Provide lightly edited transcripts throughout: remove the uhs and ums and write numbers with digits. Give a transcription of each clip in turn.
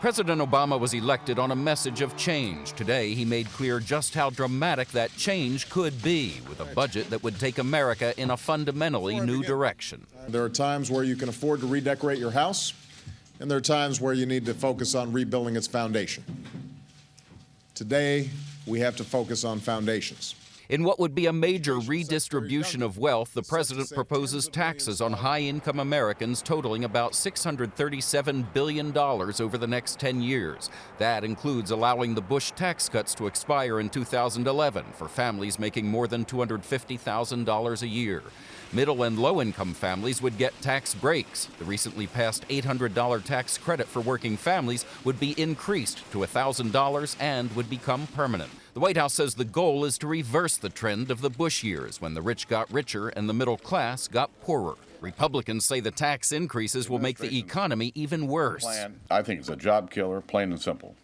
President Obama was elected on a message of change. Today, he made clear just how dramatic that change could be, with a budget that would take America in a fundamentally new direction. There are times where you can afford to redecorate your house, and there are times where you need to focus on rebuilding its foundation. Today, we have to focus on foundations. In what would be a major redistribution of wealth, the president proposes taxes on high-income Americans totaling about $637 billion over the next 10 years. That includes allowing the Bush tax cuts to expire in 2011 for families making more than $250,000 a year. Middle and low-income families would get tax breaks. The recently passed $800 tax credit for working families would be increased to $1,000 and would become permanent. The White House says the goal is to reverse the trend of the Bush years, when the rich got richer and the middle class got poorer. Republicans say the tax increases will make the economy even worse. I think it's a job killer, plain and simple.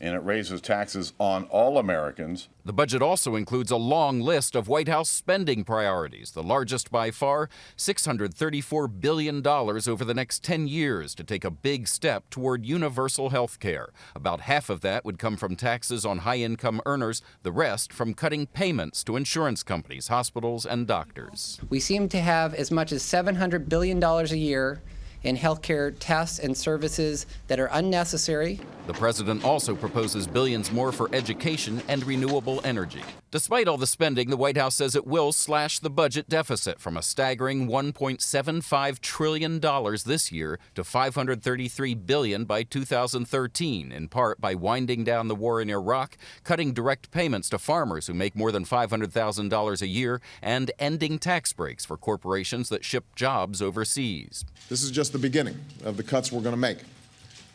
And it raises taxes on all Americans. The budget also includes a long list of White House spending priorities, the largest by far, $634 billion over the next 10 years to take a big step toward universal health care. About half of that would come from taxes on high-income earners, the rest from cutting payments to insurance companies, hospitals, and doctors. We seem to have as much as $700 billion a year in healthcare tests and services that are unnecessary. The president also proposes billions more for education and renewable energy. Despite all the spending, the White House says it will slash the budget deficit from a staggering $1.75 trillion this year to $533 billion by 2013, in part by winding down the war in Iraq, cutting direct payments to farmers who make more than $500,000 a year, and ending tax breaks for corporations that ship jobs overseas. This is just the beginning of the cuts we're going to make.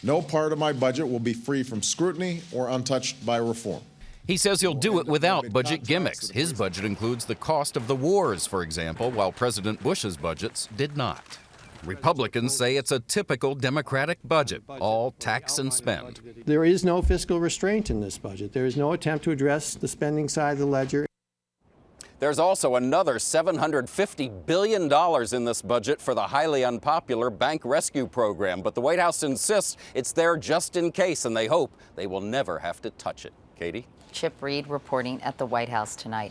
No part of my budget will be free from scrutiny or untouched by reform. He says he'll do it without budget gimmicks. His budget includes the cost of the wars, for example, while President Bush's budgets did not. Republicans say it's a typical Democratic budget, all tax and spend. There is no fiscal restraint in this budget. There is no attempt to address the spending side of the ledger. There's also another $750 billion in this budget for the highly unpopular bank rescue program, but the White House insists it's there just in case, and they hope they will never have to touch it. Katie? Chip Reid reporting at the White House tonight.